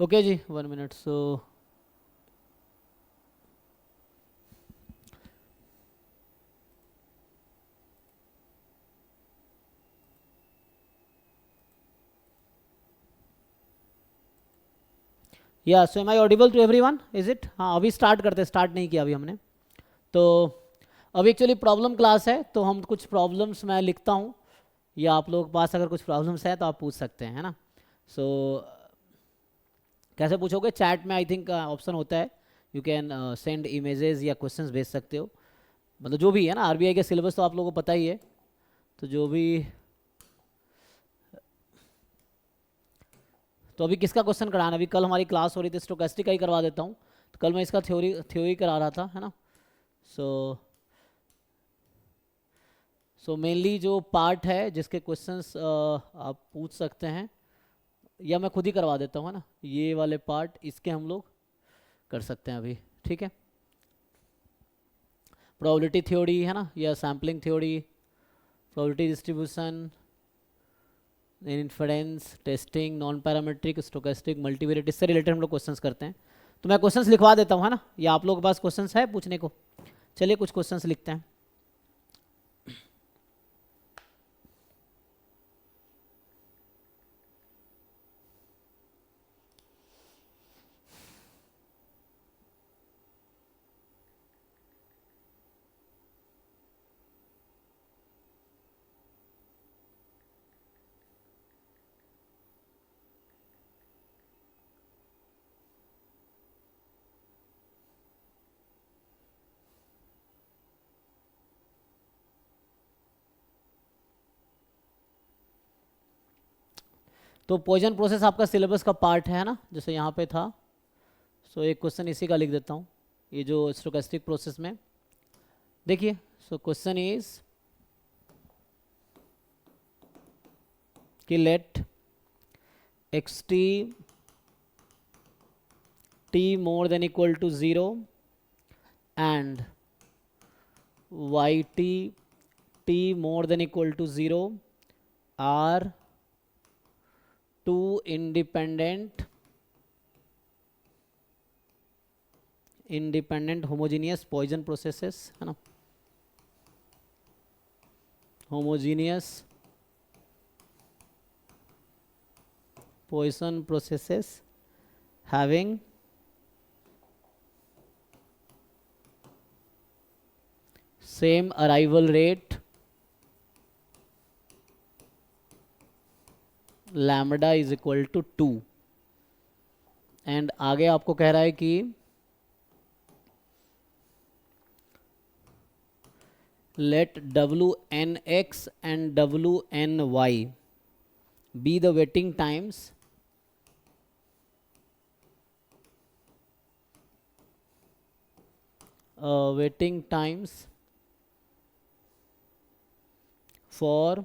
Okay जी, 1 मिनट। So yeah so am I audible to everyone, is it? हाँ, अभी start करते हैं, स्टार्ट नहीं किया अभी हमने। तो अभी एक्चुअली प्रॉब्लम क्लास है, तो हम कुछ प्रॉब्लम्स मैं लिखता हूँ, या आप लोगों के पास अगर कुछ प्रॉब्लम्स है तो आप पूछ सकते हैं, है ना। सो कैसे पूछोगे? चैट में आई थिंक ऑप्शन होता है, यू कैन सेंड इमेजेस या क्वेश्चंस भेज सकते हो, मतलब जो भी है ना। आरबीआई के सिलेबस तो आप लोगों को पता ही है, तो जो भी। तो अभी किसका क्वेश्चन कराना? अभी कल हमारी क्लास हो रही थी, स्टोकेस्टिक का ही करवा देता हूँ। तो कल मैं इसका थ्योरी थ्योरी करा रहा था, है ना। सो मेनली जो पार्ट है जिसके क्वेश्चंस आप पूछ सकते हैं, या मैं खुद ही करवा देता हूँ, है ना। ये वाले पार्ट इसके हम लोग कर सकते हैं अभी, ठीक है। प्रोबेबिलिटी थ्योरी, है ना, या sampling theory, probability distribution, inference, testing, non parametric, stochastic, multivariate, इससे रिलेटेड हम लोग क्वेश्चंस करते हैं। तो मैं क्वेश्चंस लिखवा देता हूँ, है ना, या आप लोगों के पास क्वेश्चंस है पूछने को? चलिए कुछ क्वेश्चंस लिखते हैं। तो पॉइजन प्रोसेस आपका सिलेबस का पार्ट है ना, जैसे यहाँ पे था। सो एक क्वेश्चन इसी का लिख देता हूँ, ये जो स्टोकेस्टिक प्रोसेस में देखिए। सो क्वेश्चन इज कि let x t t more than equal to 0 and yt t more than equal to 0 are two independent homogeneous Poisson processes, है ना, homogeneous Poisson processes having same arrival rate lambda is equal to 2। And आगे आपको कह रहा है कि let wnx and wny be the waiting times for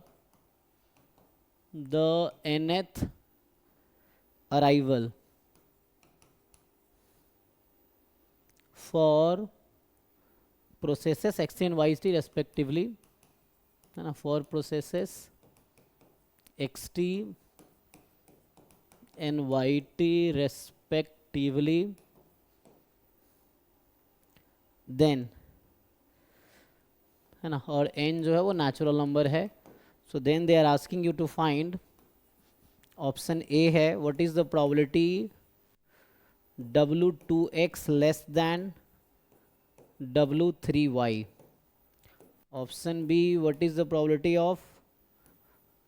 the nth arrival for processes x and y t respectively, है ना, for processes xt and yt respectively, then, है ना, और n जो है वो नेचुरल नंबर है। So then they are asking you to find, option A है, what is the probability w2x less than w3y। Option B, what is the probability of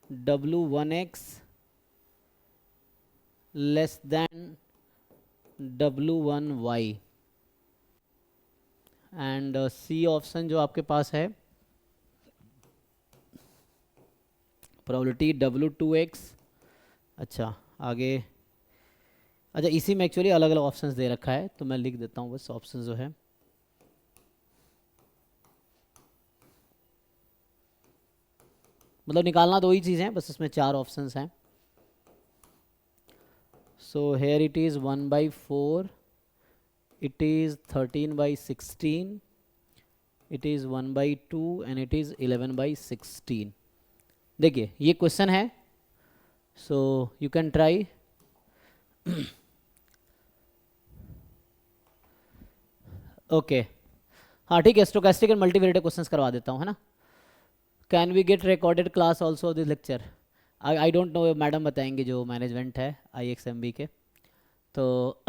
w1x less than w1y। And C option जो आपके पास है, probability w2x। अच्छा आगे, अच्छा इसी में actually अलग अलग ऑप्शंस दे रखा है, तो मैं लिख देता हूँ बस ऑप्शन जो है। मतलब निकालना दो ही चीज़ें हैं, बस इसमें 4 ऑप्शंस हैं। So here it is 1/4, it is 13/16, it is 1/2 and it is 11/16। देखिए ये क्वेश्चन है, सो यू कैन ट्राई। ओके हाँ ठीक है, स्टोकेस्टिक एंड मल्टीवेरिएट क्वेश्चंस करवा देता हूँ, है ना। Can we get recorded class also this lecture? I don't know, madam बताएंगे जो मैनेजमेंट है IXMB के। तो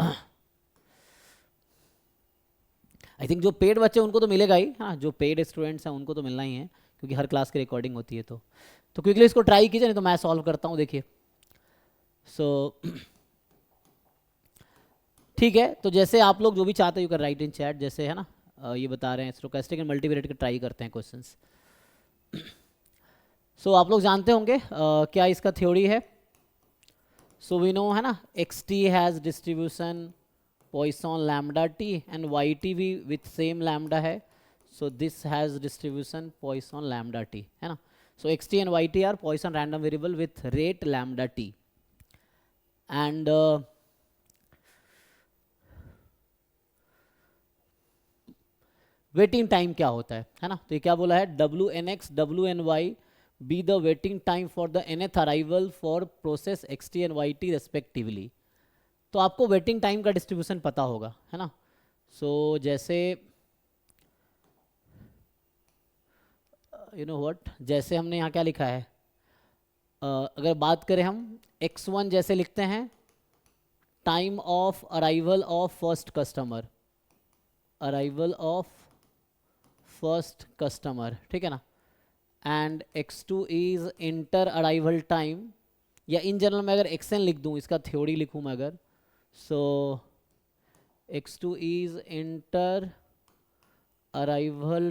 आई थिंक जो पेड बच्चे उनको तो मिलेगा ही, हाँ जो पेड स्टूडेंट्स हैं उनको तो मिलना ही है, क्योंकि हर क्लास की रिकॉर्डिंग होती है। तो क्विकली इसको ट्राई कीजिए, नहीं तो मैं सॉल्व करता हूँ, देखिए। सो ठीक है, तो जैसे आप लोग जो भी चाहते हैं you can write in chat, जैसे है ना ये बता रहे हैं स्टोकेस्टिक एंड मल्टीवेरिएट के ट्राई करते हैं क्वेश्चंस। सो आप लोग जानते होंगे क्या इसका थ्योरी है। सो वी नो है ना, xt has distribution Poisson lambda t and yt भी with same lambda है, so this has distribution Poisson lambda t, है ना। So xt and yt are Poisson random variable with rate lambda t and waiting time क्या होता है ना। तो ये क्या बोला है, WNX WNY be the waiting time for the nth arrival for process xt and yt respectively। तो आपको वेटिंग टाइम का डिस्ट्रीब्यूशन पता होगा, है ना। सो जैसे यू नो व्हाट, जैसे हमने यहाँ क्या लिखा है, अगर बात करें हम x1 जैसे लिखते हैं, time of arrival of first customer, arrival of first customer, ठीक है ना। And x2 is inter arrival time, या इन जनरल में अगर xn लिख दूँ, इसका थ्योरी लिखूँ मैं अगर, so x2 is inter arrival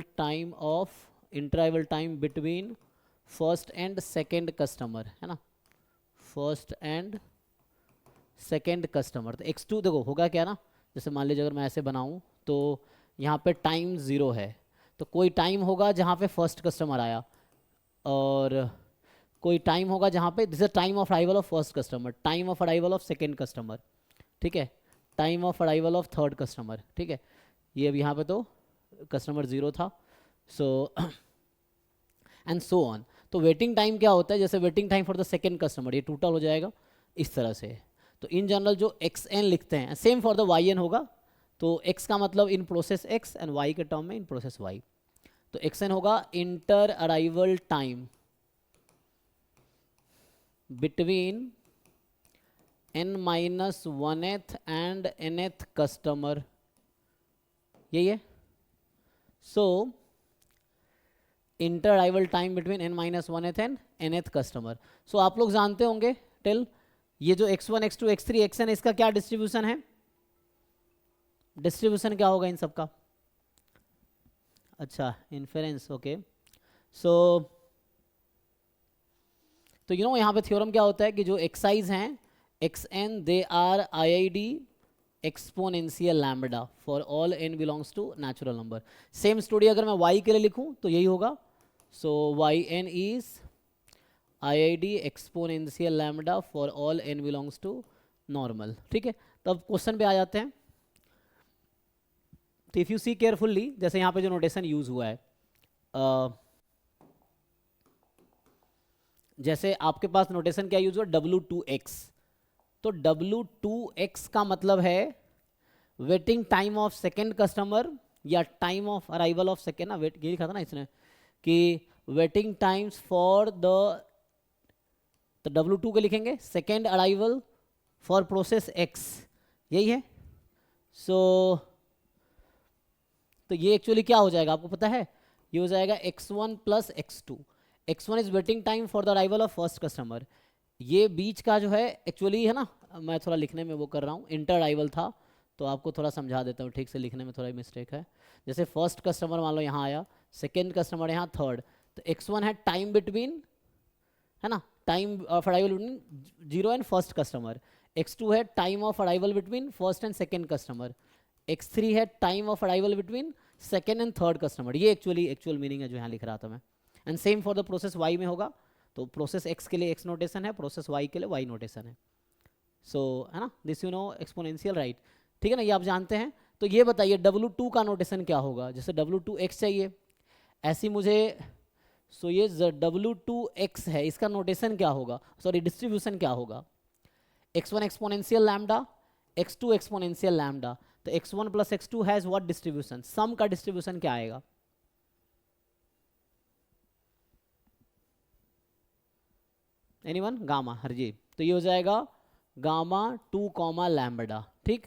time between first and second customer, है ना, फर्स्ट एंड सेकेंड कस्टमर। तो x2 देखो होगा क्या ना, जैसे मान लीजिए अगर मैं ऐसे बनाऊं तो यहाँ पे टाइम 0 है, तो कोई टाइम होगा जहाँ पे फर्स्ट कस्टमर आया, और कोई टाइम होगा जहाँ पे this is time of arrival of first customer, time of arrival of second customer, ठीक है, time of arrival of third customer, ठीक है। ये अब यहाँ पे तो कस्टमर 0 था, सो एंड सो ऑन। तो वेटिंग टाइम क्या होता है, जैसे waiting time for the second customer, ये टोटल हो जाएगा इस तरह से। तो इन जनरल जो xn लिखते हैं, सेम फॉर द yn होगा, तो x का मतलब in process x and y के टर्म में इन प्रोसेस y। तो xn होगा inter arrival time between n-1th and nth customer, यही है। So inter arrival time between n-1th and nth customer. So आप लोग जानते होंगे टिल ये जो x1 x2 x3 xn, इसका क्या डिस्ट्रीब्यूशन है, डिस्ट्रीब्यूशन क्या होगा इन सब का, अच्छा इन्फेरेंस, ओके। सो तो यू नो यहाँ पे थ्योरम क्या होता है कि जो एक्साइज हैं xn they are IID exponential lambda for all n belongs to natural number। Same story अगर मैं y के लिए लिखूं तो यही होगा, सो yn is IID exponential lambda for all n belongs to normal, ठीक है। तब क्वेश्चन पे आ जाते हैं। तो इफ यू सी केयरफुल्ली, जैसे यहाँ पे जो नोटेशन यूज हुआ है, जैसे आपके पास नोटेशन क्या यूज हुआ, W2x, तो W2x का मतलब है waiting time of second customer या time of arrival of second ना, वेट ये लिखा था ना इसने कि वेटिंग टाइम्स फॉर द, तो W2 के लिखेंगे second arrival for process x, यही है। सो तो ये एक्चुअली क्या हो जाएगा आपको पता है, ये हो जाएगा x1 प्लस x2। x1 is waiting time for the arrival of first customer, ये बीच का जो है एक्चुअली है ना, मैं थोड़ा लिखने में वो कर रहा हूँ, इंटर अराइवल था, तो आपको थोड़ा समझा देता हूँ, ठीक से लिखने में थोड़ा मिस्टेक है। जैसे फर्स्ट कस्टमर मान लो यहाँ आया, सेकेंड कस्टमर यहाँ थर्ड, तो x1 है टाइम बिटवीन, है ना, time of arrival between 0 and first customer, x2 है time of arrival between first and second customer, x3 है time of arrival between second and third customer. ये actual meaning है जो यहाँ लिख रहा था मैं। And same for the process y में होगा, तो प्रोसेस x के लिए x नोटेशन है, प्रोसेस y के लिए y नोटेशन है। सो है ना, this you know exponential right, ठीक है ना, ये आप जानते हैं। तो ये बताइए W2 का नोटेशन क्या होगा, जैसे W2x चाहिए, ऐसी मुझे, सो ये W2x है, इसका नोटेशन क्या होगा, सॉरी डिस्ट्रीब्यूशन क्या होगा, x1 exponential lambda, x2 exponential lambda. तो x1 प्लस x2 has what distribution, sum का डिस्ट्रीब्यूशन क्या आएगा? एनीवन? गामा, हरजी। तो ये हो जाएगा गामा 2 कॉमा लैम्बडा, ठीक।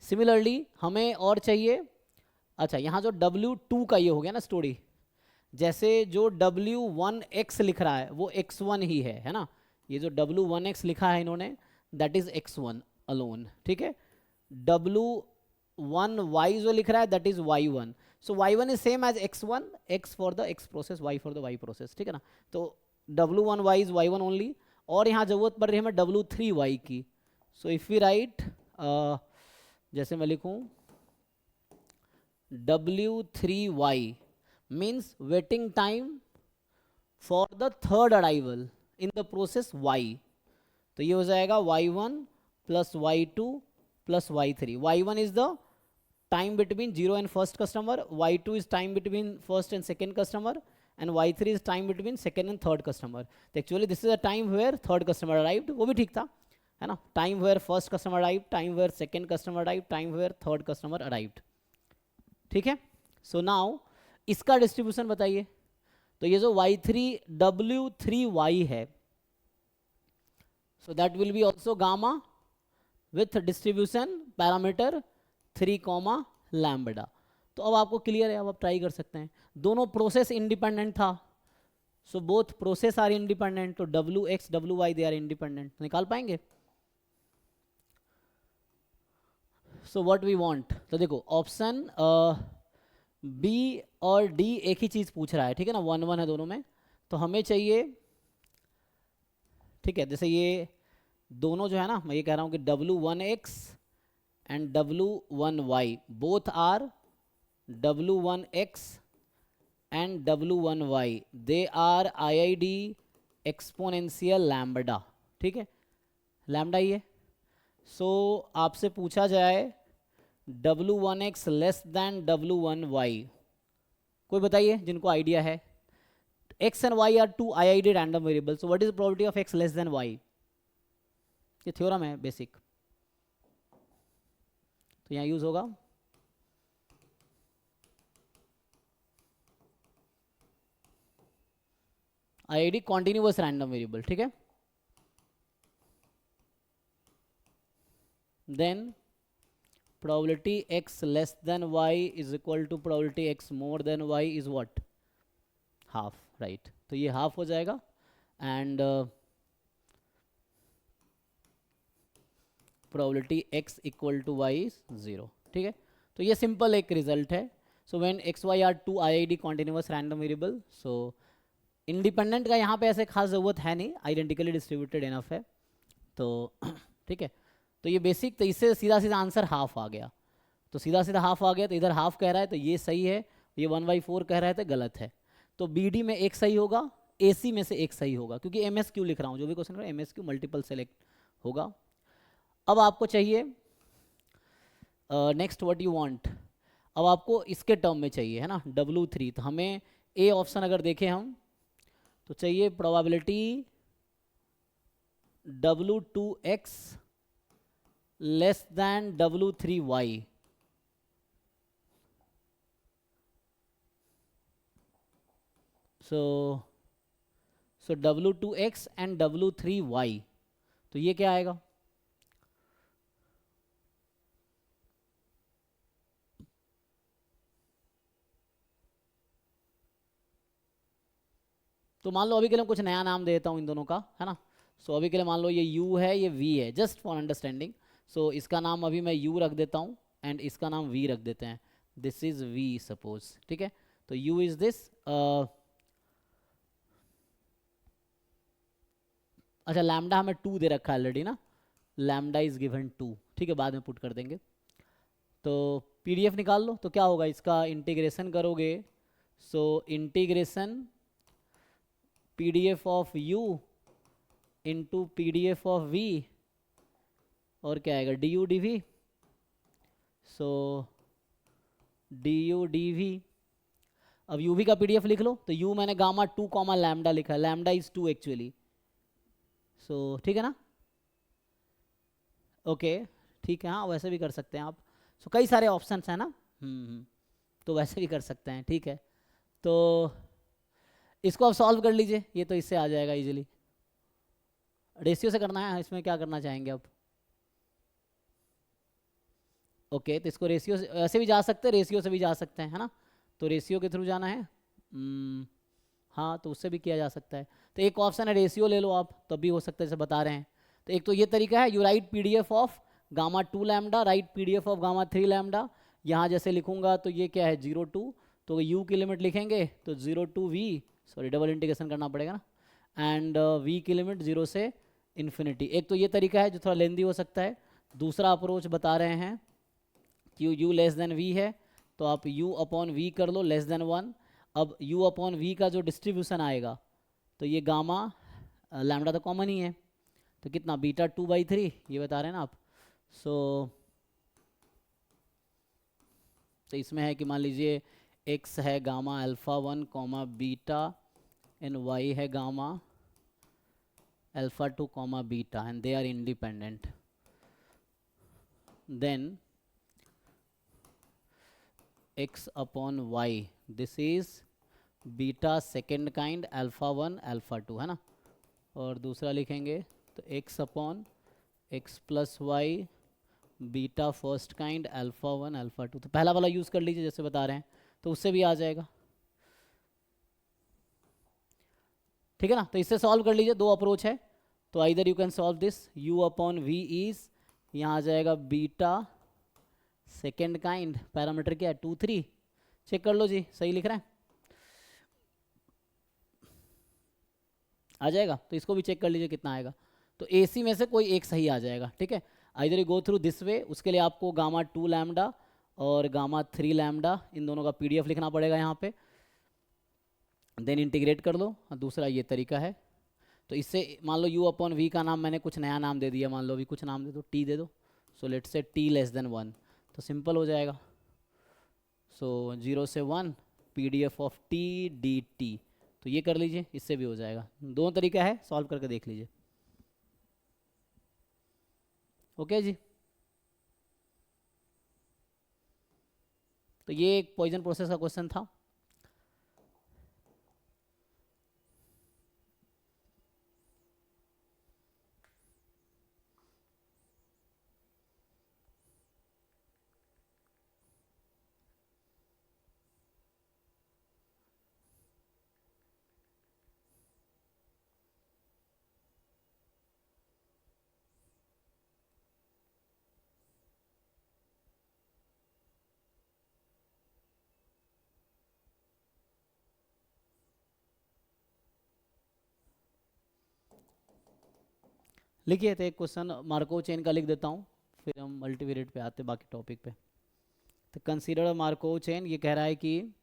सिमिलरली हमें और चाहिए, अच्छा यहाँ जो W2 का ये हो गया ना स्टोरी, जैसे जो W1x लिख रहा है वो x1 ही है ना, ये जो W1x लिखा है इन्होंने दैट इज x1 अलोन, ठीक है। W1y जो लिख रहा है that is y1, so y1 is same as x1, x for the x process, y for the y process, ठीक है ना। तो W1y इज y1 ओनली, और यहाँ जरूरत पड़ रही है हमें W3y की। सो इफ वी राइट, जैसे मैं लिखूँ W3y means waiting time for the third arrival in the process y, तो ये हो जाएगा y1 plus y2 plus y3। y1 is the time between 0 and first customer, y2 is time between first and second customer, and y3 is time between second and third customer। तो actually this is a time where third customer arrived, वो भी ठीक था है ना, time where first customer arrived, time where second customer arrived, time where third customer arrived, ठीक है। So now इसका डिस्ट्रीब्यूशन बताइए, तो ये जो y3 W3y है, so that will be also gamma with distribution parameter 3 comma lambda. तो अब आपको क्लियर है, अब आप ट्राई कर सकते हैं, दोनों प्रोसेस इंडिपेंडेंट था, so both process are independent, तो WX WY they are independent, निकाल पाएंगे। सो व्हाट वी वांट, तो देखो ऑप्शन बी और डी एक ही चीज पूछ रहा है, ठीक है ना, 1 1 है दोनों में, तो हमें चाहिए, ठीक है, जैसे ये दोनों जो है ना, मैं ये कह रहा हूं कि W1x and W1y both are W1x and W1y, they are IID exponential lambda, ठीक है, लैम्बडा ही है। सो आपसे पूछा जाए W1x लेस देन W1y, कोई बताइए जिनको आइडिया है। x and y are two IID random variables, so what is the probability of x less than y? ये थ्योरम है बेसिक, तो यहाँ यूज होगा IID कॉन्टिन्यूअस रैंडम वेरिएबल, ठीक है। Then probability x less than y is equal to probability x more than y is what? Half, right. तो ये half हो जाएगा and probability x equal to y is 0, ठीक है। तो ये सिंपल एक रिजल्ट है। So when x y are two IID continuous random variable, so independent का यहाँ पे ऐसे खास ज़रूरत है नहीं, आइडेंटिकली डिस्ट्रीब्यूटेड इनफ है, तो ठीक है। तो ये बेसिक, तो इससे सीधा सीधा आंसर हाफ आ गया, तो सीधा सीधा हाफ आ गया, तो इधर हाफ कह रहा है तो ये सही है, ये 1/4 कह रहा है तो गलत है, तो BD में एक सही होगा, AC में से एक सही होगा, क्योंकि MSQ लिख रहा हूँ, जो भी क्वेश्चन MSQ मल्टीपल सेलेक्ट होगा। अब आपको चाहिए नेक्स्ट व्हाट यू वांट, अब आपको इसके टर्म में चाहिए है ना W3, तो हमें A ऑप्शन अगर देखें हम, तो चाहिए probability W2x less than W3y, so W2x and W3y, तो ये क्या आएगा? तो मान लो अभी के लिए कुछ नया नाम देता हूँ इन दोनों का, है ना। सो अभी के लिए मान लो ये U है, ये V है, जस्ट फॉर अंडरस्टैंडिंग। सो इसका नाम अभी मैं U रख देता हूँ एंड इसका नाम V रख देते हैं, दिस इज V सपोज, ठीक है। तो U इज दिस, अच्छा लैम्डा हमें 2 दे रखा है ऑलरेडी ना, लैम्डा इज गिवन 2, ठीक है, बाद में पुट कर देंगे। तो PDF निकाल लो, तो क्या होगा, इसका इंटीग्रेशन करोगे, so integration PDF of U into PDF of V, और क्या आएगा DU DV, सो DU DV। अब UV का PDF लिख लो, तो U मैंने गामा 2 कॉमा लैम्डा लिखा, लैम्डा इज 2 एक्चुअली, सो ठीक है ना, ओके ठीक है, हाँ वैसे भी कर सकते हैं आप। सो कई सारे ऑप्शंस हैं ना। तो वैसे भी कर सकते हैं, ठीक है। तो इसको आप सॉल्व कर लीजिए, ये तो इससे आ जाएगा इजीली। रेशियो से करना है, इसमें क्या करना चाहेंगे आप? ओके, तो इसको रेशियो से ऐसे भी जा सकते हैं, रेशियो से भी जा सकते हैं, है ना। तो रेशियो के थ्रू जाना है। हाँ, तो उससे भी किया जा सकता है। तो एक ऑप्शन है रेशियो ले लो आप, तब भी हो सकता है, जैसे बता रहे हैं। तो एक तो ये तरीका है, you right PDF of gamma 2 lambda, right PDF of gamma 3 lambda. यहाँ जैसे लिखूंगा तो ये क्या है 0 to, तो u की लिमिट लिखेंगे तो 0 to v, sorry double integration करना पड़ेगा ना, एंड v की लिमिट 0 से इन्फिनिटी। एक तो ये तरीका है जो थोड़ा लेंदी हो सकता है। दूसरा अप्रोच बता रहे हैं कि u लेस देन v है, तो आप u अपॉन v कर लो लेस देन 1। अब u अपॉन v का जो डिस्ट्रीब्यूशन आएगा, तो ये गामा लैम्डा तो कॉमन ही है, तो कितना बीटा 2/3 ये बता रहे हैं ना आप। तो इसमें है कि मान लीजिए x है gamma alpha 1 comma beta, and y है gamma alpha 2 comma beta, and they are independent. Then x upon y, this is beta second kind alpha 1 alpha 2, है ना। और दूसरा लिखेंगे तो x अपॉन x plus y beta first kind alpha 1 alpha 2। तो पहला वाला यूज़ कर लीजिए जैसे बता रहे हैं, तो उससे भी आ जाएगा, ठीक है ना। तो इससे सॉल्व कर लीजिए, दो अप्रोच है। तो either you can solve this, u upon v is, यहाँ आ जाएगा बीटा सेकेंड काइंड, पैरामीटर क्या है 2 3, चेक कर लो जी सही लिख रहे हैं, आ जाएगा। तो इसको भी चेक कर लीजिए कितना आएगा। तो AC में से कोई एक सही आ जाएगा, ठीक है। Either you go through this way, उसके लिए आपको गामा 2 लैम्डा और गामा 3 लैम्डा इन दोनों का PDF लिखना पड़ेगा यहाँ पे, देन इंटीग्रेट कर लो। दूसरा ये तरीका है। तो इससे मान लो u अपॉन वी का नाम मैंने कुछ नया नाम दे दिया, मान लो भी कुछ नाम दे दो, t दे दो। सो लेट से t लेस देन 1, तो सिंपल हो जाएगा। सो 0 से 1 PDF ऑफ t dt, तो ये कर लीजिए, इससे भी हो जाएगा। दो तरीका है, सॉल्व करके देख लीजिए। ओके जी। तो ये एक पॉइजन प्रोसेस का क्वेश्चन था। लिखिए, तो एक क्वेश्चन मार्कोव चेन का लिख देता हूँ, फिर हम मल्टीवेरिएट पे आते बाकी टॉपिक पे। तो कंसीडर मार्कोव चेन, ये कह रहा है कि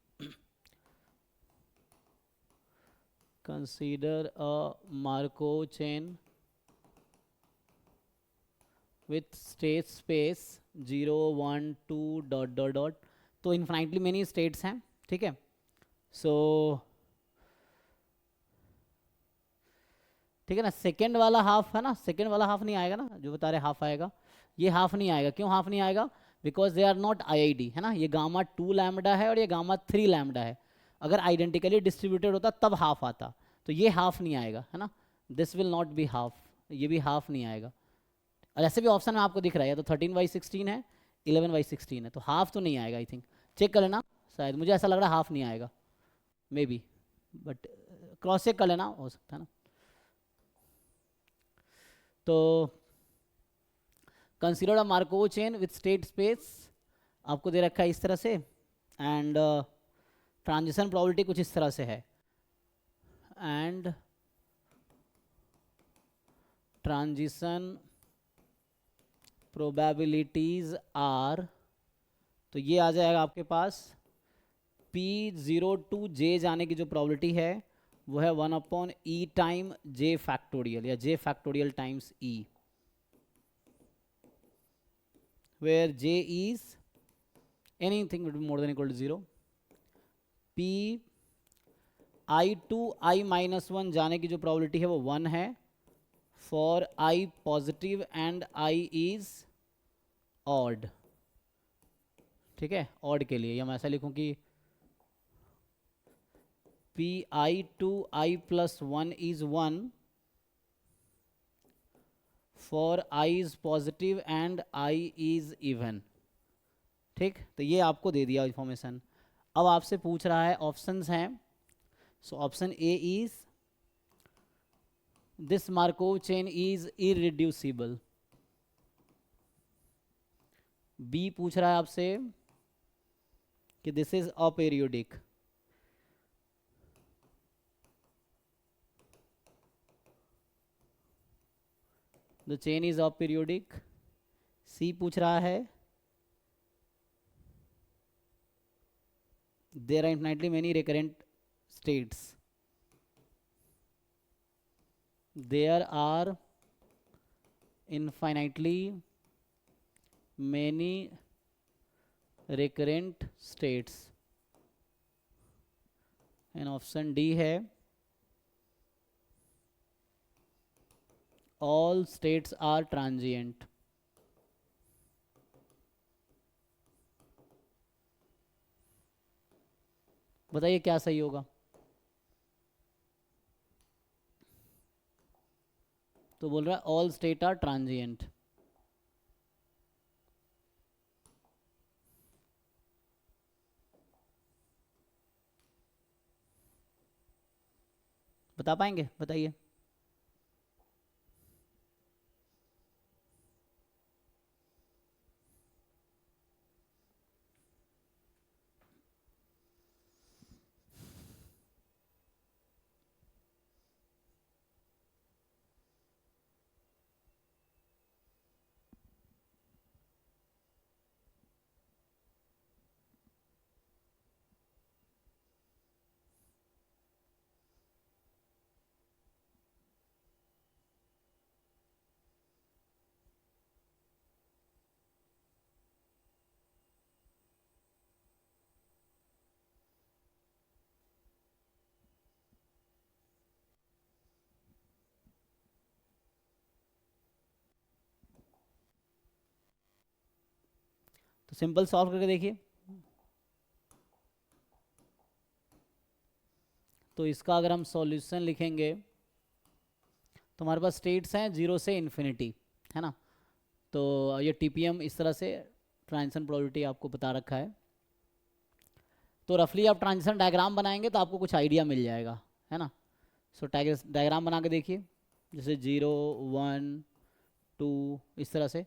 consider a Markov chain with state space 0 1 2 dot dot dot, तो इन्फाइनटली मेनी स्टेट्स हैं, ठीक है। सो ठीक है ना, सेकेंड वाला हाफ है ना, सेकेंड वाला हाफ नहीं आएगा ना, जो बता रहे हाफ आएगा, ये हाफ नहीं आएगा। क्यों हाफ नहीं आएगा? Because they are not IID, है ना। ये गामा 2 लैम्डा है और ये गामा 3 लैम्डा है। अगर आइडेंटिकली डिस्ट्रीब्यूटेड होता तब हाफ आता, तो ये हाफ नहीं आएगा, है ना। This will not be half, ये भी हाफ नहीं आएगा। और ऐसे भी ऑप्शन में आपको दिख रहा है, या तो 13/16 है, 11/16 है, तो हाफ तो नहीं आएगा आई थिंक। चेक कर लेना, शायद मुझे ऐसा लग रहा है हाफ नहीं आएगा, maybe, but cross check कर लेना, हो सकता है ना। तो consider a Markov chain with state space आपको दे रखा है इस तरह से, एंड ट्रांजिशन प्रोबेबिलिटी कुछ इस तरह से है, एंड ट्रांजिशन प्रोबेबिलिटीज आर, तो ये आ जाएगा आपके पास P0 to J जाने की जो प्रोबेबिलिटी है वो है 1/e टाइम J फैक्टोरियल, या J factorial times E, where J is anything more than equal to 0. P I to I minus 1 जाने की जो प्रोबेबिलिटी है वो 1 है for I positive and I is odd, ठीक है, ऑड के लिए, या मैं ऐसा लिखूं कि pi to I plus 1 is 1 for I is positive and I is even। ठीक, तो ये आपको दे दिया इंफॉर्मेशन। अब आपसे पूछ रहा है, ऑप्शंस हैं, so option A is this Markov chain is irreducible. B पूछ रहा है आपसे कि this is aperiodic. The chain is aperiodic. C पूछ रहा है there are infinitely many recurrent states. There are infinitely many recurrent states। And option D है all states are transient। बताइए क्या सही होगा। तो बोल रहा है ऑल स्टेट आर ट्रांजिएंट। बता पाएंगे, बताइए। तो सिंपल सॉल्व करके देखिए। तो इसका अगर हम सॉल्यूशन लिखेंगे तो हमारे पास स्टेट्स हैं 0 से इन्फिनिटी, है ना। तो ये टीपीएम इस तरह से ट्रांजिशन प्रोबेबिलिटी आपको बता रखा है। तो रफली आप ट्रांजिशन डायग्राम बनाएंगे तो आपको कुछ आइडिया मिल जाएगा, है ना। सो डायग्राम बना के देखिए, जैसे 0 1 2 इस तरह से,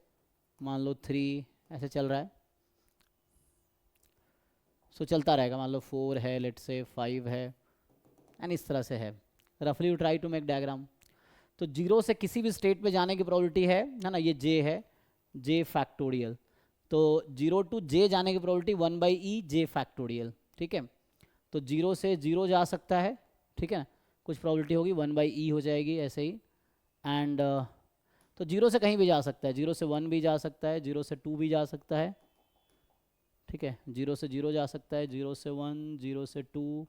मान लो 3 ऐसे चल रहा है। सो चलता रहेगा, मान लो 4 है, लेट से 5 है, एंड इस तरह से है। रफली you try to make diagram. तो 0 से किसी भी स्टेट पे जाने की प्रोबेबिलिटी है ना, ये जे है, जे फैक्टोरियल। तो 0 टू जे जाने की प्रोबेबिलिटी 1/e जे फैक्टोरियल। ठीक है, तो 0 से 0 जा सकता है, ठीक है, कुछ प्रोबेबिलिटी होगी 1/e हो जाएगी ऐसे ही। एंड तो 0 से कहीं भी जा सकता है, 0 से 1 भी जा सकता है, 0 से 2 भी जा सकता है, ठीक है, 0 से 0 जा सकता है, 0 से 1, 0 से 2,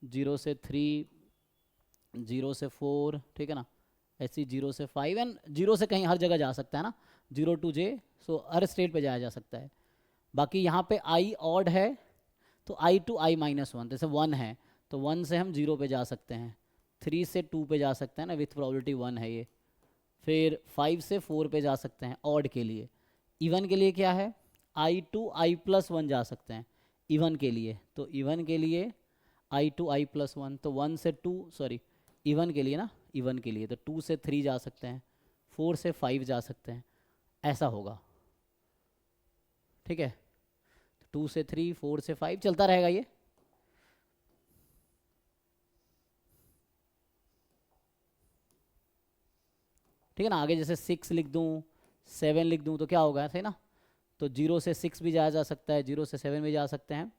0 से 3, 0 से 4, ठीक है ना, ऐसी 0 से 5, एंड 0 से कहीं हर जगह जा सकता है ना, 0 to J, so her state पे जाया जा सकता है। बाकी यहाँ पे आई ऑड है, तो आई टू आई माइनस 1, जैसे 1 है तो 1 से हम 0 पे जा सकते हैं, 3 से 2 पे जा सकते हैं ना, विथ प्रोबेबिलिटी 1 है ये। फिर 5 से 4 पे जा सकते हैं ऑड के लिए। इवन के लिए क्या है, आई टू आई प्लस 1 जा सकते हैं इवन के लिए। तो इवन के लिए आई टू आई प्लस 1, तो 1 से 2, सॉरी इवन के लिए ना, इवन के लिए तो 2 से 3 जा सकते हैं, 4 से 5 जा सकते हैं, ऐसा होगा। ठीक है, 2 से 3, 4 से 5 चलता रहेगा ये। ठीक है ना, आगे जैसे 6 लिख दूँ, 7 लिख दूँ तो क्या होगा, ऐसे ना। तो 0 से 6 भी जाया जा सकता है, 0 से 7 भी जा सकते हैं,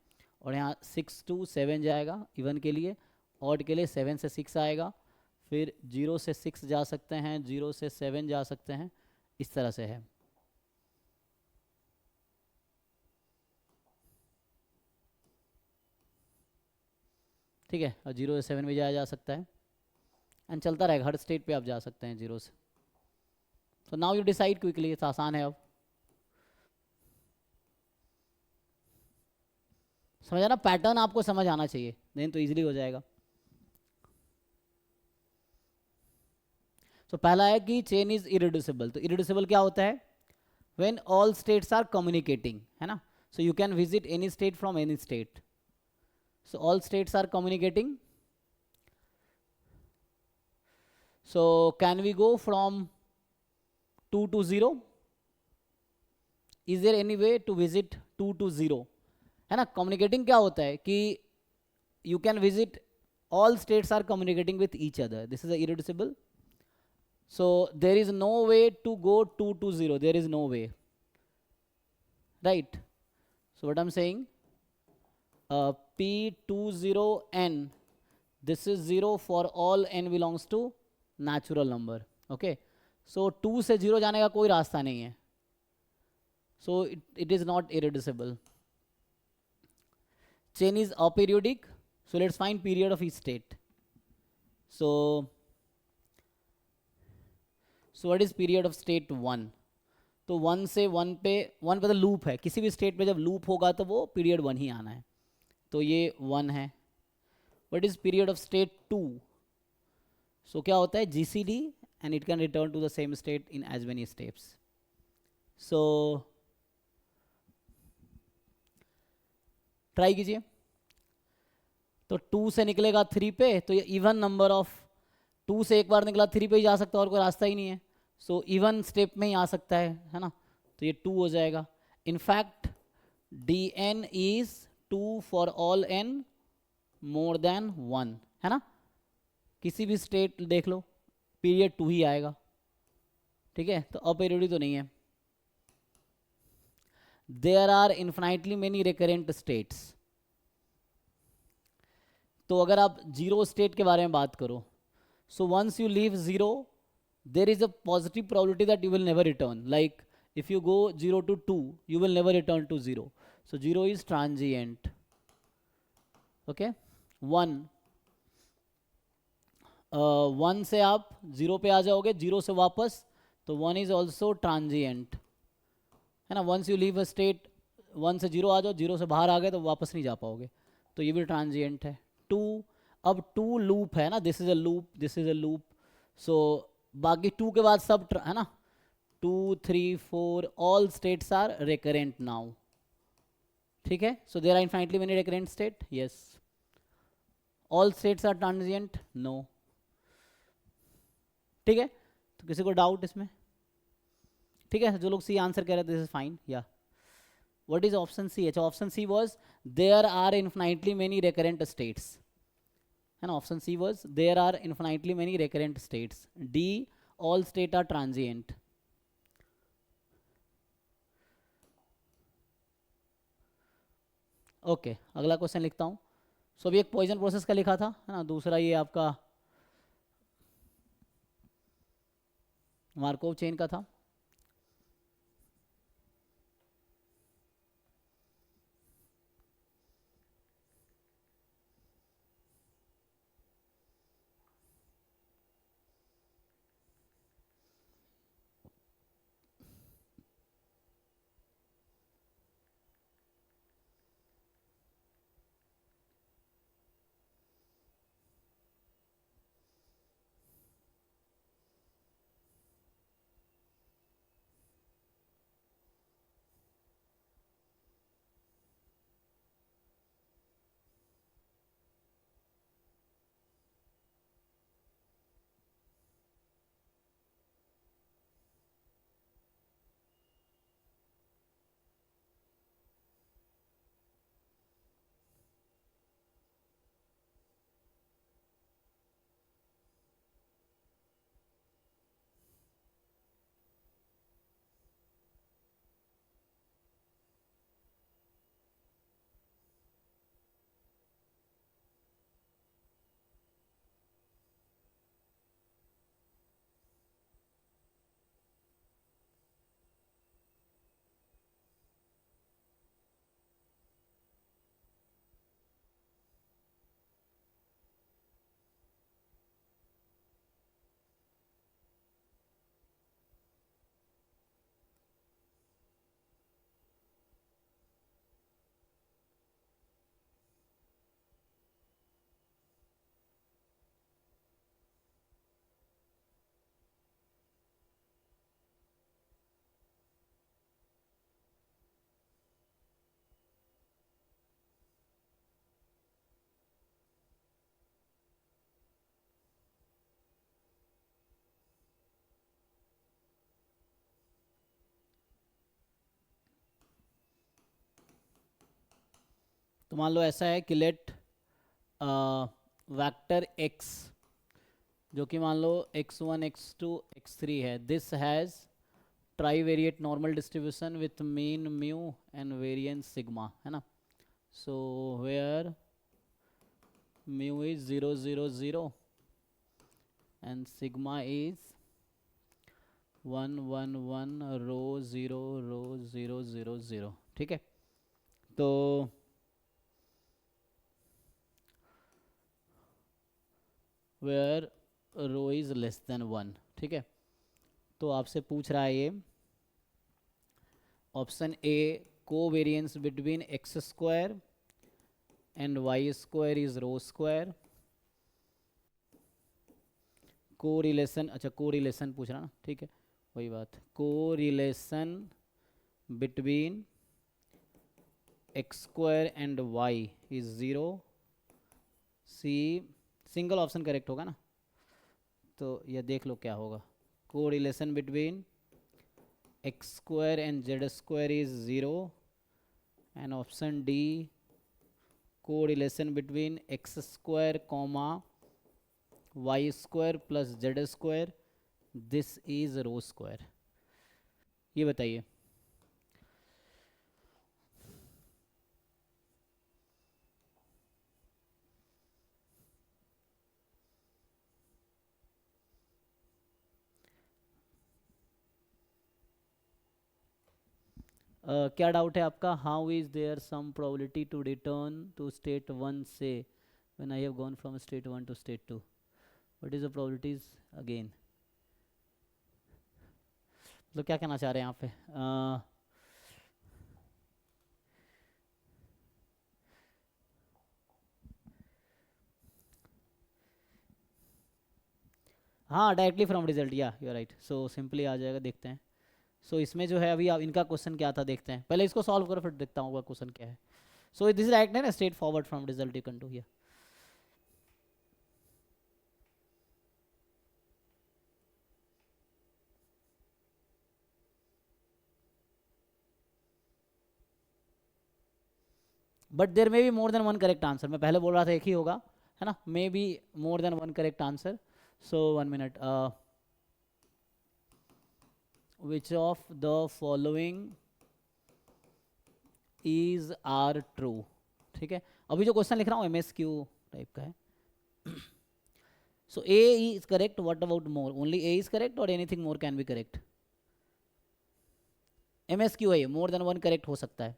और यहाँ 6 to 7 जाएगा इवन के लिए, ऑड के लिए 7 से 6 आएगा, फिर 0 से 6 जा सकते हैं, 0 से 7 जा सकते हैं, इस तरह से है। ठीक है, और 0 से 7 भी जाया जा सकता है, एंड चलता रहेगा, हर स्टेट पे आप जा सकते हैं 0 से। तो नाउ यू डिसाइड क्विकली, आसान है अब। समझा ना, पैटर्न आपको समझ आना चाहिए, नहीं तो इजीली हो जाएगा। तो पहला है कि चेन इज इरिड्यूसिबल। तो इरिड्यूसिबल क्या होता है? When all states are communicating, है ना। So you can visit any state from any state. So all states are communicating. So can we go from 2 to 0? Is there any way to visit 2 to 0? है ना। Communicating क्या होता है कि you can visit, all states are communicating with each other. This is a irreducible. So there is no way to go 2 to 0. There is no way, right? So what I'm saying, P20n, this is 0 for all n belongs to natural number. Okay, so 2 से 0 जाने का कोई रास्ता नहीं है, so it is not irreducible. Chain is aperiodic. So let's find period of each state. So what is period of state 1? तो 1 से 1 पे तो लूप है, किसी भी स्टेट पे जब लूप होगा तो वो पीरियड 1 ही आना है, तो ये 1 है। What is period of state 2? So क्या होता है, GCD, and it can return to the same state in as many steps. So try कीजिए। तो 2 से निकलेगा 3 पे, तो ये इवन नंबर ऑफ 2 से एक बार निकला 3 पे ही जा सकता है, और कोई रास्ता ही नहीं है। सो इवन स्टेप में ही आ सकता है ना, तो ये 2 हो जाएगा। In fact dn is 2 for all n more than 1, है ना। किसी भी स्टेट देख लो, पीरियड 2 ही आएगा, ठीक है। तो अपीरियोडिक तो नहीं है। There are infinitely many recurrent states. तो अगर आप जीरो स्टेट के बारे में बात करो, so once you leave zero, there is a positive probability that you will never return. Like if you go 0 to 2, you will never return to 0. So 0 is transient. Okay, 1, 1 से आप 0 पे आ जाओगे, 0 से वापस, तो 1 is also transient, है ना। Once you leave a state, 1 से 0 आ जाओ, 0 से बाहर आ गए तो वापस नहीं जा पाओगे, तो ये भी ट्रांजिएंट है। 2, अब 2 लूप है ना, this is a loop, this is a loop, so बाकी 2 के बाद सब है ना, 2, 3, 4 all states are recurrent now, ठीक है। So there are infinitely many recurrent state, yes. All states are transient, no, ठीक है। तो किसी को डाउट इसमें? ठीक है, जो लोग सी आंसर कह रहे थे, दिस इज फाइन, या व्हाट इज ऑप्शन सी? अच्छा, option C was there are infinitely many recurrent states, है ना। Option C was there are infinitely many recurrent states. D, all state are transient. Okay, अगला question लिखता हूं। सो अभी एक poison process का लिखा था, है ना, दूसरा ये आपका मार्कोव चेन का था। तो मान लो ऐसा है कि लेट वेक्टर x जो कि मान लो x1 x2 x3 है, this has trivariate normal distribution with mean mu and variance sigma, है ना. So where mu is 0 0 0 and sigma is 1 1 1 rho 0 rho 0 0 0. ठीक है, तो where rho is less than 1. ठीक है, तो आपसे पूछ रहा है ये option A covariance between X square and Y square is rho square. Correlation, अच्छा को रिलेशन पूछ रहा ना, ठीक है वही बात. Correlation between X square and Y is 0. C single option correct होगा ना, तो ये देख लो क्या होगा. Correlation between X square and Z square is 0 and option D correlation between X square comma Y square plus Z square, this is rho square. ये बताइए. क्या डाउट है आपका. How is there some probability to return to state 1 से when I have gone from state 1 to state 2. What is the probabilities again. मतलब क्या कहना चाह रहे हैं यहाँ पे. हाँ डायरेक्टली फ्रॉम रिजल्ट, या यू राइट. सो सिंपली आ जाएगा, देखते हैं. सो इसमें जो है अभी आप इनका क्वेश्चन क्या था देखते हैं. पहले इसको सॉल्व करो फिर देखता हूँ क्वेश्चन क्या है. सो दिस इज राइट ना, straight forward from result you can do here. But there may be more than one correct answer. मैं पहले बोल रहा था एक ही होगा, है ना. Maybe more than one correct answer. So 1 minute. Which of the following is are true. ठीक है, अभी जो क्वेश्चन लिख रहा हूँ MSQ टाइप का है. So A is correct. What about more. Only A is correct और anything more can be correct. MSQ है, मोर देन वन करेक्ट हो सकता है.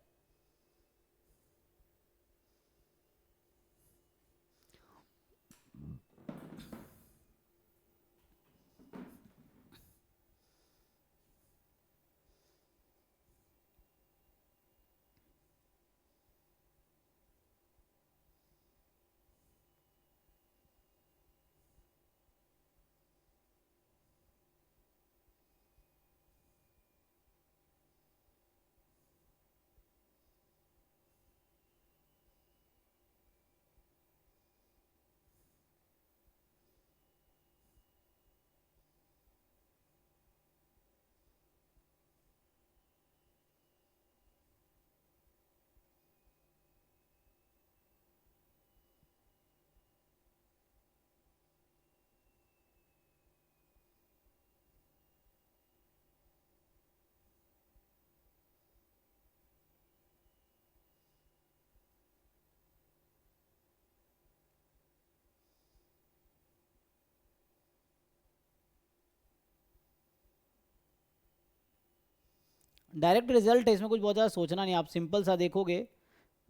डायरेक्ट रिजल्ट है, इसमें कुछ बहुत ज़्यादा सोचना नहीं. आप सिंपल सा देखोगे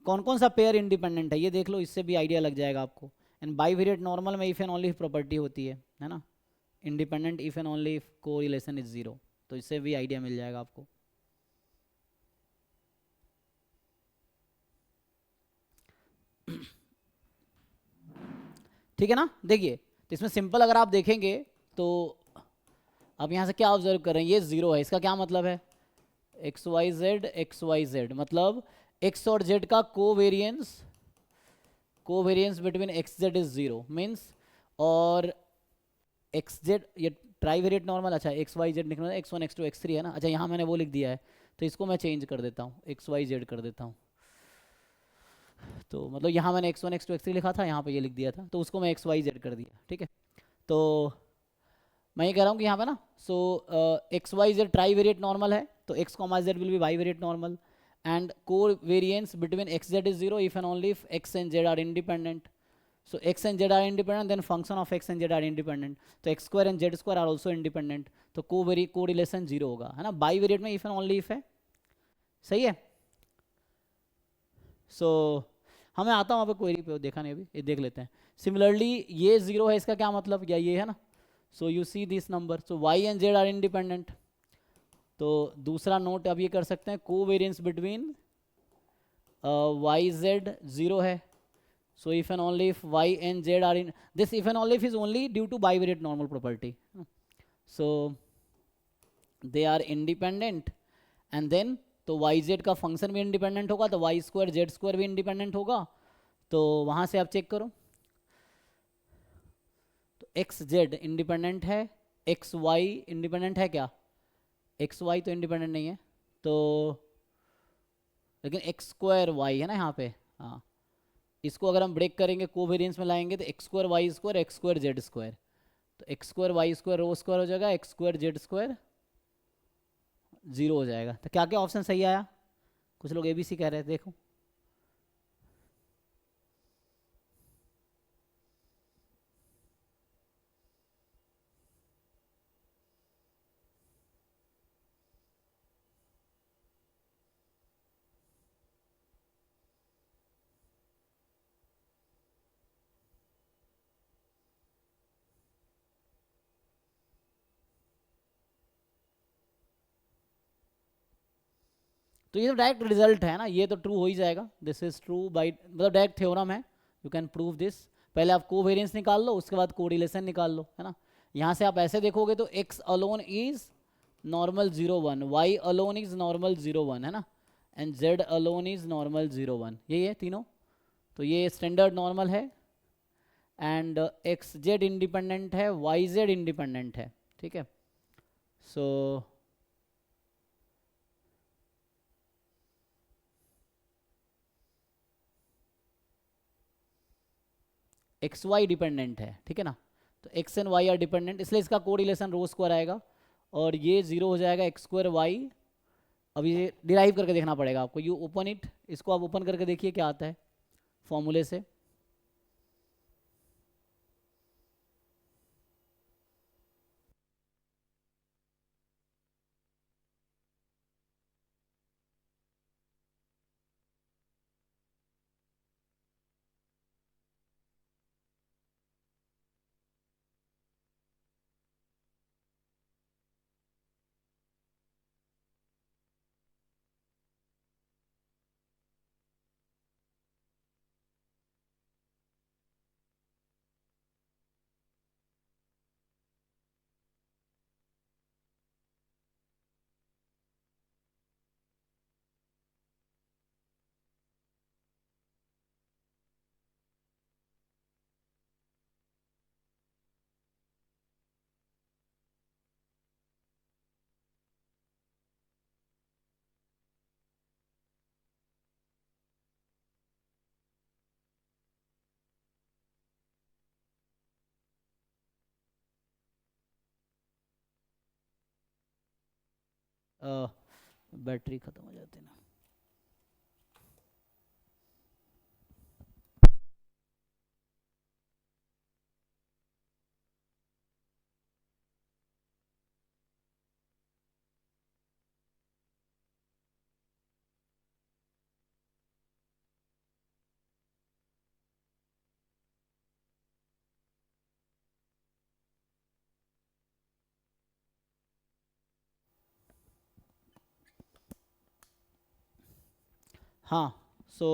कौन कौन सा पेयर इंडिपेंडेंट है ये देख लो, इससे भी आइडिया लग जाएगा आपको. एंड बाईवेरिएट नॉर्मल में इफ एंड ओनली प्रॉपर्टी होती है ना. Independent if and only if को रिलेशन इज 0, तो इससे भी आइडिया मिल जाएगा आपको. ठीक है ना. देखिए तो इसमें सिंपल अगर आप देखेंगे तो आप यहाँ से क्या ऑब्जर्व कर रहे हैं, ये 0 है. इसका क्या मतलब है, XYZ मतलब x और z का covariance between XZ is 0 means. और XZ ये ट्राईवेरिएट नॉर्मल. अच्छा XYZ लिखना है, X1 X2 X3 है ना. अच्छा यहाँ मैंने वो लिख दिया है, तो इसको मैं चेंज कर देता हूँ, XYZ कर देता हूँ. तो मतलब यहाँ मैंने x1 x2 x3 लिखा था, यहाँ पे ये लिख दिया था, तो उसको मैं x y z कर दिया, ठीक है। तो मैं ये कह रहा हूँ कि यहाँ पे ना, so X Y Z trivariate normal है, तो x comma Z will be bivariate normal, and covariance between x z is 0 if and only if x and z are independent. So x and z are independent, then function of x and z are independent. तो x square and z square are also independent. तो correlation 0 होगा, है ना। By variate में if and only if है, सही है। सो हमें आता हूँ वहाँ पे क्वेरी पे, देखा नहीं अभी, ये देख लेते हैं। सिमिलरली ये 0 है, इसका क्या मतलब, या ये है ना। So you see this number, so y and z are independent. तो दूसरा नोट अब ये कर सकते हैं, कोवेरिएंस बिटवीन y z 0 है। So if and only if y and z are in, this if and only if is only due to bivariate normal property. So they are independent, and then तो yz का function भी independent होगा, तो y square z square भी independent होगा। तो वहाँ से आप चेक करो, तो एक्स जेड इंडिपेंडेंट है, एक्स वाई इंडिपेंडेंट है क्या, एक्स वाई तो इंडिपेंडेंट नहीं है, तो लेकिन एक्स स्क्वायर वाई है ना यहाँ पे, हाँ। इसको अगर हम ब्रेक करेंगे, कोवेरिएंस में लाएंगे, तो x square Y square x square z square, तो x square Y square rho square हो जाएगा, एक्स स्क्वायर जेड स्क्वायर 0 हो जाएगा। तो क्या क्या ऑप्शन सही आया, कुछ लोग ABC कह रहे थे, देखो। तो ये तो डायरेक्ट रिजल्ट है ना, ये तो ट्रू हो ही जाएगा, दिस इज ट्रू बाई, मतलब डायरेक्ट थ्योरम है, यू कैन प्रूव दिस। पहले आप कोवेरिएंस निकाल लो, उसके बाद कोरिलेशन निकाल लो, है ना। यहाँ से आप ऐसे देखोगे तो x alone is normal 0 1, y alone is normal 0 1, है ना, and z alone is normal 0 1, ये है तीनों। तो ये स्टैंडर्ड नॉर्मल है, एंड एक्स जेड इंडिपेंडेंट है, वाई जेड इंडिपेंडेंट है, ठीक है। सो एक्स वाई डिपेंडेंट है, ठीक है ना। तो x and y are dependent, इसलिए इसका कोरिलेशन रो स्क्वायर आएगा, और ये 0 हो जाएगा, एक्स स्क्वायर वाई। अब ये डिराइव करके देखना पड़ेगा आपको, यू ओपन इट, इसको आप ओपन करके देखिए क्या आता है फॉर्मूले से। बैटरी खत्म हो जाती है ना। हाँ, सो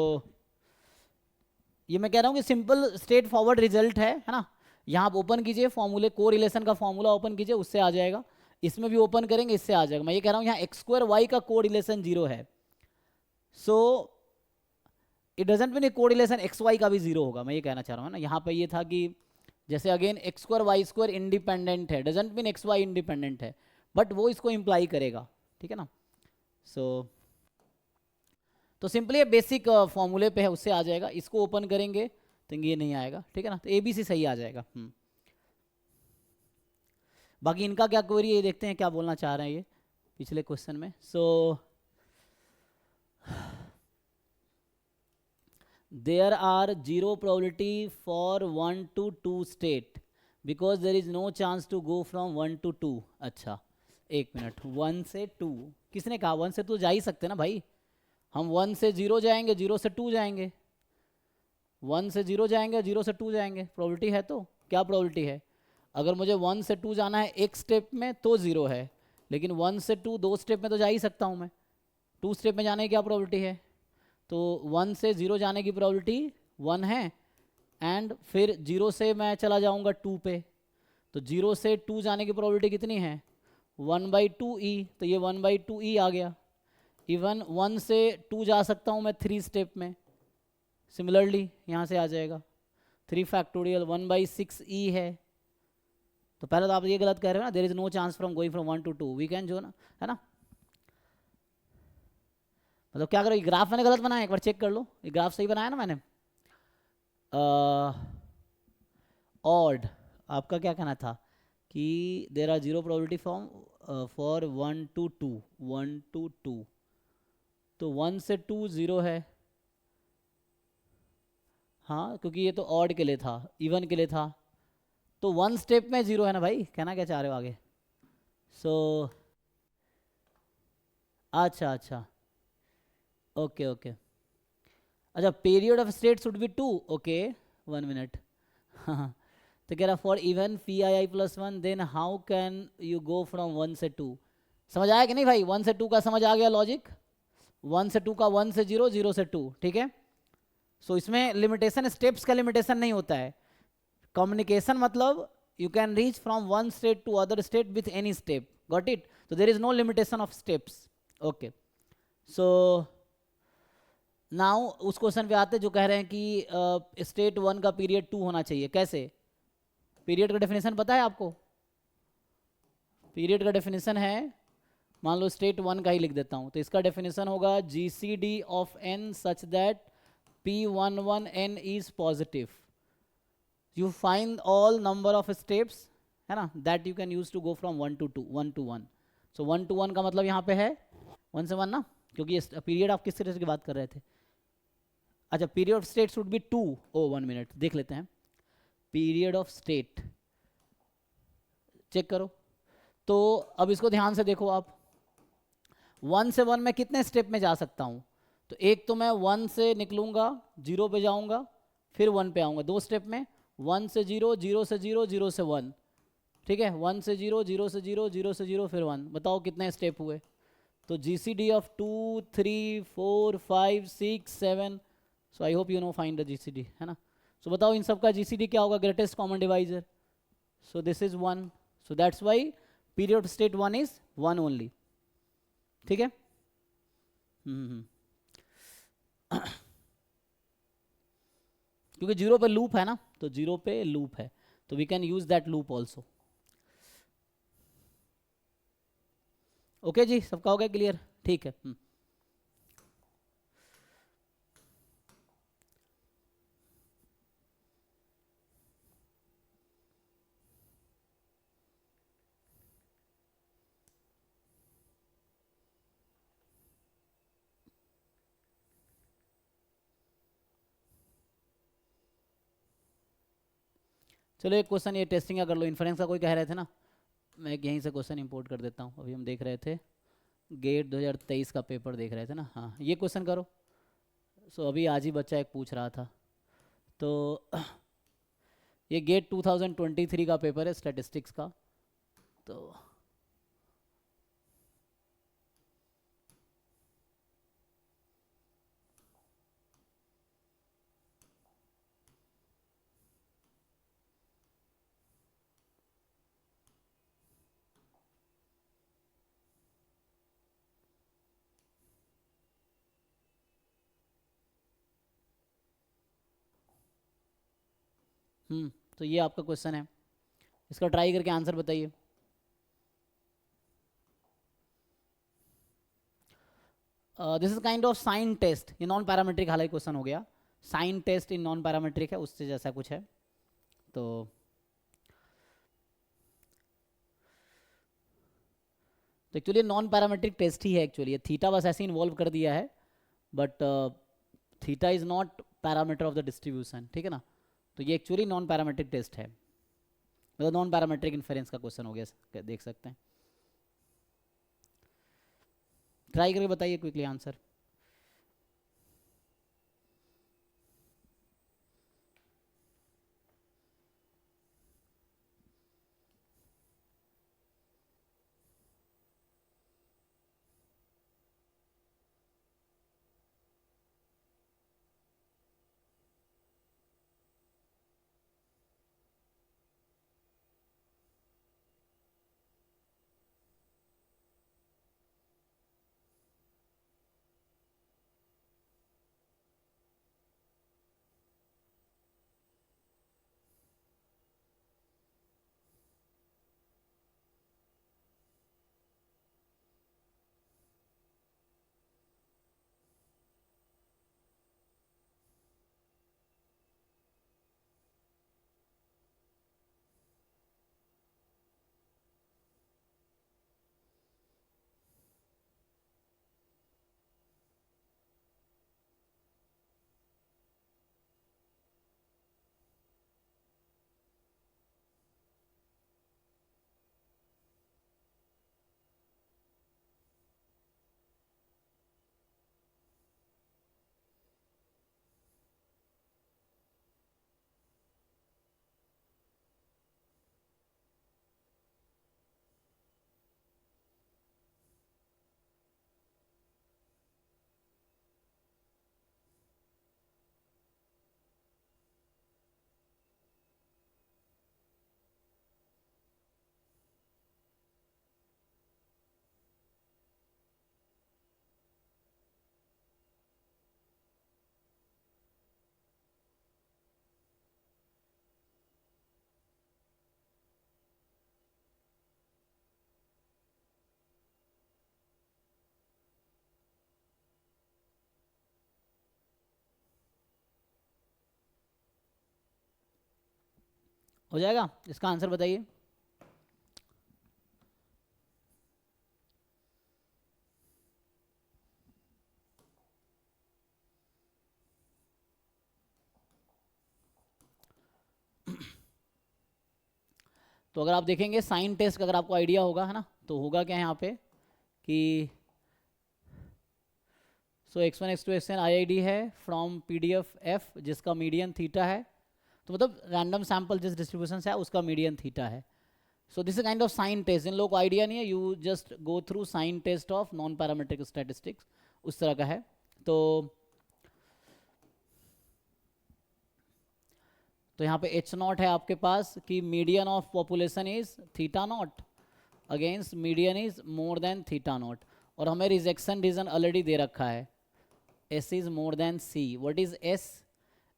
ये मैं कह रहा हूँ कि सिंपल स्ट्रेट फॉरवर्ड रिजल्ट है ना। यहाँ आप ओपन कीजिए फॉर्मूले, को रिलेशन का फॉर्मूला ओपन कीजिए, उससे आ जाएगा। इसमें भी ओपन करेंगे, इससे आ जाएगा। मैं ये कह रहा हूँ यहाँ एक्स स्क्वायर वाई का को रिलेशन 0 है, सो इट डजंट मीन को रिलेशन एक्स वाई का भी 0 होगा। मैं ये कहना चाह रहा हूँ ना, यहाँ पे ये था कि जैसे again X square Y square independent है, doesn't mean X Y independent है, बट वो इसको इंप्लाई करेगा, ठीक है ना। सो तो सिंपली बेसिक फॉर्मूले पे है, उससे आ जाएगा। इसको ओपन करेंगे तो ये नहीं आएगा, ठीक है ना, तो ABC सही आ जाएगा। बाकी इनका क्या क्वेरी है ये देखते हैं क्या बोलना चाह रहे हैं ये पिछले क्वेश्चन में। So there are 0 probability for 1 to 2 state because there is no chance to go from 1 to 2। अच्छा एक मिनट, 1 से 2 किसने कहा? 1 से 2 जा ही सकते ना भाई, हम 1 से 0 जाएंगे, 0 से 2 जाएंगे, 1 से 0 जाएंगे, 0 से 2 जाएंगे। प्रोबेबिलिटी है तो क्या प्रोबेबिलिटी है? अगर मुझे 1 से 2 जाना है एक स्टेप में तो 0 है, लेकिन 1 से 2 दो स्टेप में तो जा ही सकता हूँ मैं। 2 स्टेप में जाने की क्या प्रोबेबिलिटी है? तो 1 से 0 जाने की प्रोबेबिलिटी 1 है, एंड फिर 0 से मैं चला जाऊँगा 2 पे, तो 0 से 2 जाने की प्रोबेबिलिटी कितनी है? 1/2e, तो ये 1/2e आ गया। इवन 1 से 2 जा सकता हूँ मैं 3 स्टेप में, सिमिलरली यहाँ से आ जाएगा 3 फैक्टोरियल 1/6e है। तो पहले तो आप ये गलत कह रहे हो ना, there is no chance from going from 1 to 2, we can जो ना, है ना। मतलब क्या करो, ये ग्राफ मैंने गलत बनाया, एक बार चेक कर लो, ये ग्राफ सही बनाया ना मैंने। ऑड आपका क्या कहना था कि there are 0 probability for 1 to 2, 1 to 2, तो 1 से 2 0 है, हाँ क्योंकि ये तो ऑड के लिए था, इवन के लिए था, तो 1 स्टेप में 0 है ना भाई, कहना क्या चाह रहे हो आगे? सो अच्छा अच्छा, ओके ओके, अच्छा period of state should be 2, okay 1 minute. हाँ तो कह रहा for even pii+1 then how can you go from 1 से 2। समझ आया कि नहीं भाई? 1 से 2 का समझ आ गया लॉजिक, 1 से 2 का 1 से 0, 0 से 2, ठीक है। सो इसमें लिमिटेशन स्टेप्स का लिमिटेशन नहीं होता है, कम्युनिकेशन मतलब you can reach from one state to other state with any step, got it. तो there is no limitation of steps, okay. So now उस क्वेश्चन पे आते जो कह रहे हैं कि स्टेट 1 का पीरियड 2 होना चाहिए, कैसे? पीरियड का डेफिनेशन पता है आपको? पीरियड का डेफिनेशन है, मान लो स्टेट 1 का ही लिख देता हूं, तो इसका डेफिनेशन होगा GCD of n such that P11n is positive, you find all number of steps, है ना, that you can use to go from 1 to 2, 1 to 1। so 1 to 1 का मतलब यहाँ पे है 1 से 1 ना, क्योंकि पीरियड आप किस तरह की बात कर रहे थे? अच्छा period of state should be 2, oh 1 minute देख लेते हैं, पीरियड ऑफ स्टेट चेक करो। तो अब इसको ध्यान से देखो आप, 1 से 1 में कितने स्टेप में जा सकता हूँ? तो एक तो मैं 1 से निकलूंगा, 0 पे जाऊंगा, फिर 1 पे आऊंगा, 2 स्टेप में 1 से 0, 0 से 0, 0 से 1, ठीक है, 1 से 0, 0 से 0, 0 से 0 फिर 1, बताओ कितने स्टेप हुए? तो GCD of 2, 3, 4, 5, 6, 7, so I hope you know find the GCD, है ना। सो बताओ इन सब का GCD क्या होगा? Greatest common divisor, so this is 1, so that's why period of state 1 is 1 only, ठीक है। क्योंकि 0 पे लूप है ना, तो 0 पे लूप है, तो we can use that loop also. Okay जी, सबका हो गया क्लियर? ठीक है। चलो एक क्वेश्चन ये टेस्टिंग का कर लो, इन्फ्रेंस का कोई कह रहे थे ना, मैं यहीं से क्वेश्चन इंपोर्ट कर देता हूँ। अभी हम देख रहे थे गेट 2023 का पेपर देख रहे थे ना, हाँ ये क्वेश्चन करो। सो अभी आज ही बच्चा एक पूछ रहा था, तो ये गेट 2023 का पेपर है स्टैटिस्टिक्स का, तो तो ये आपका क्वेश्चन है, इसका ट्राई करके आंसर बताइए। This is kind of sign test, ये नॉन पैरामेट्रिक हालांकि क्वेश्चन हो गया, sign test in non parametric है, उससे जैसा कुछ है। तो एक्चुअली नॉन पैरामेट्रिक टेस्ट ही है एक्चुअली, थीटा बस ऐसे इन्वॉल्व कर दिया है, but theta is not parameter of the distribution, ठीक है ना। तो ये एक्चुअली नॉन पैरामेट्रिक टेस्ट है, मतलब नॉन पैरामेट्रिक इन्फेरेंस का क्वेश्चन हो गया, देख सकते हैं। ट्राई करके बताइए क्विकली आंसर। हो जाएगा, इसका आंसर बताइए। तो अगर आप देखेंगे साइन टेस्ट का, अगर आपको आइडिया होगा, है ना, तो होगा क्या यहाँ पे कि सो x1 x2 xn IID है फ्रॉम PDF F जिसका मीडियन थीटा है, तो मतलब रैंडम सैंपल जिस डिस्ट्रीब्यूशन से है उसका मीडियन थीटा है। So this is kind of sign test, इन लोगों को आइडिया नहीं है, you just go through sign test of non parametric statistics, उस तरह का है। तो यहाँ पे h नॉट है आपके पास कि median of population is theta naught against median is more than theta not, और हमें रिजेक्शन रीजन ऑलरेडी दे रखा है, s is more then c। What is s?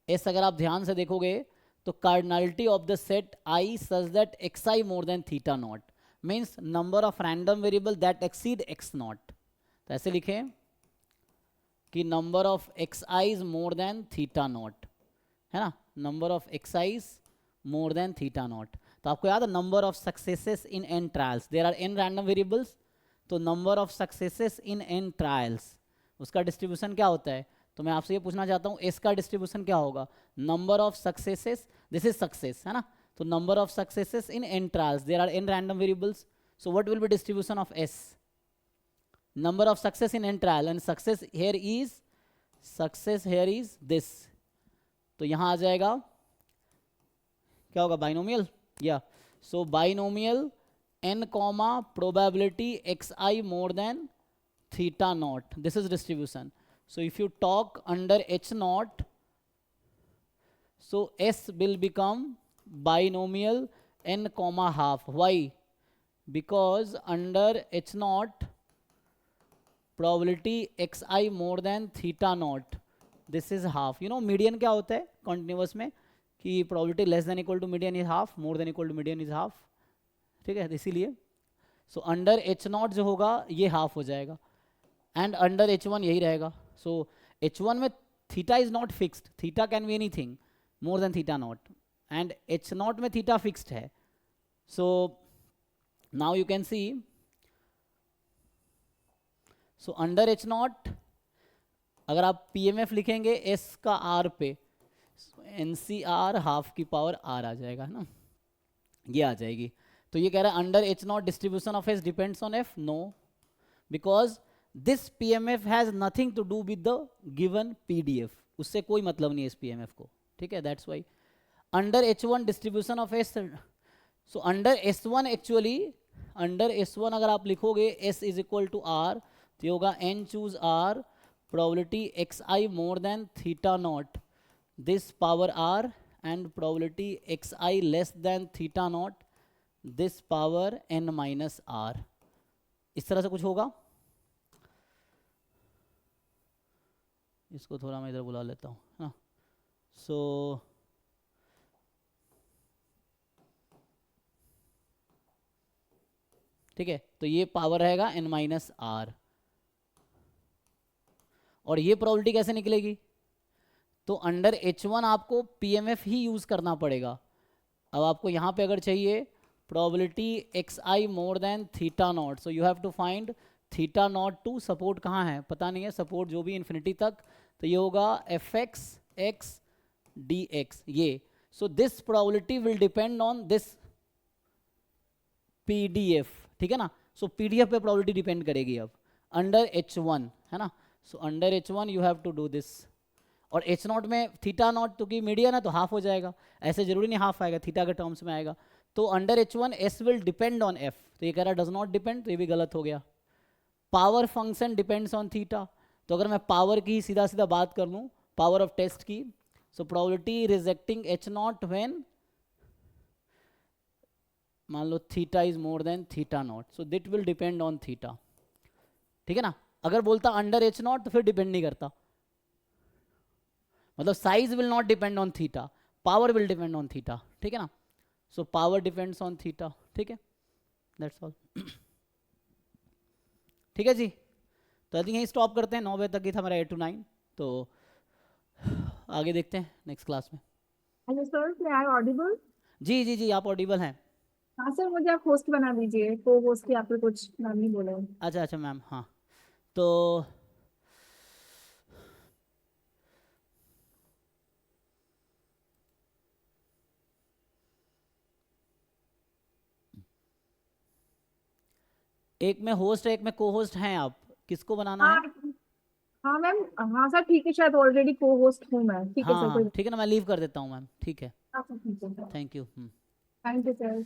s अगर आप ध्यान से देखोगे तो cardinality of the set i such that xi more than theta not means number of random variable that exceed x not. तो ऐसे लिखे कि number of xi is more than theta not, है ना, number of xi is more than theta not. तो आपको याद है number of successes in n trials, there are n random variables, तो number of successes in n trials उसका distribution क्या होता है। तो मैं आपसे ये पूछना चाहता हूँ s का डिस्ट्रीब्यूशन क्या होगा, number of successes, this is success, है ना, तो number of successes in n trials, there are n random variables, so what will be distribution of s, number of success in n trial, and success here is this, तो यहां आ जाएगा क्या होगा, binomial, या so binomial n comma probability xi more than theta not, this is distribution. So if you talk under h not, so s will become binomial n comma half. Why? Because under h naught probability xi more than theta naught, this is half. You know median क्या होता है continuous में कि probability less than equal to median is half, more than equal to median is half, ठीक है, इसीलिए so under h naught जो होगा ये half हो जाएगा, एंड अंडर H1 यही रहेगा. सो H1 में theta is not fixed, theta can be anything more than theta not, and H0 में थीटा फिक्स्ड है. So now you can see, so under H0 अगर आप PMF लिखेंगे S का R पे, NCR हाफ की पावर R आ जाएगा, है ना, ये आ जाएगी. तो ये कह रहा है under H0 distribution of S depends on F. No, because this PMF has nothing to do with the given PDF, उससे कोई मतलब नहीं है इस PMF को, ठीक है. That's why under H1 distribution of S. So under S1 actually, under S1 अगर आप लिखोगे S is equal to R, तो ये होगा N choose R probability xi more than theta naught this power R, and probability xi less than theta naught this power n minus R. इस तरह से कुछ होगा. इसको थोड़ा मैं इधर बुला लेता हूँ ना. सो ठीक है, तो ये पावर रहेगा n माइनस आर. और ये प्रोबेबिलिटी कैसे निकलेगी, तो अंडर H1 आपको PMF ही यूज करना पड़ेगा. अब आपको यहाँ पे अगर चाहिए probability xi more than theta not, so you have to find theta naught to, support कहाँ है पता नहीं है, सपोर्ट जो भी इन्फिनिटी तक, तो ये होगा fx x dx ये. So this probability will depend on this PDF, ठीक है ना. सो PDF पे प्रोबेबिलिटी डिपेंड करेगी अब अंडर H1, है ना. So under H1 you have to do this. और H0 में थीटा नॉट तो की मीडियन है तो हाफ हो जाएगा, ऐसे जरूरी नहीं हाफ आएगा, थीटा के टर्म्स में आएगा. तो under H1 S will depend on F, तो ये कह रहा डज नॉट डिपेंड, तो ये भी गलत हो गया. Power function depends on theta, तो अगर मैं पावर की सीधा सीधा बात कर लूँ, पावर ऑफ टेस्ट की, so probability rejecting H0 when मान लो theta is more than theta not, so that will depend on theta, ठीक है ना. अगर बोलता अंडर H0 तो फिर डिपेंड नहीं करता, मतलब size will not depend on theta, power will depend on theta, ठीक है ना. So power depends on theta, ठीक है. That's all. ठीक है जी, तो आई थिंक यहीं स्टॉप करते हैं, 9 बजे तक ही था हमारा 8 to 9, तो आगे देखते हैं नेक्स्ट क्लास में. हेलो सर, मैं आई ऑडिबल? जी जी जी, आप ऑडिबल हैं. हाँ सर, मुझे आप होस्ट बना दीजिए, को होस्ट की आपने कुछ नाम नहीं बोला है. अच्छा अच्छा मैम, हाँ. तो एक में होस्ट है, एक में को होस्ट हैं, आप किसको बनाना हाँ है. हाँ मैम, हाँ सर ठीक है, शायद ऑलरेडी को होस्ट हूँ मैं. ठीक है हाँ सर, कोई हाँ ठीक है ना, मैं लीव कर देता हूँ मैम, ठीक है. हाँ सर, ठीक है sir. Thank you. Thank you sir.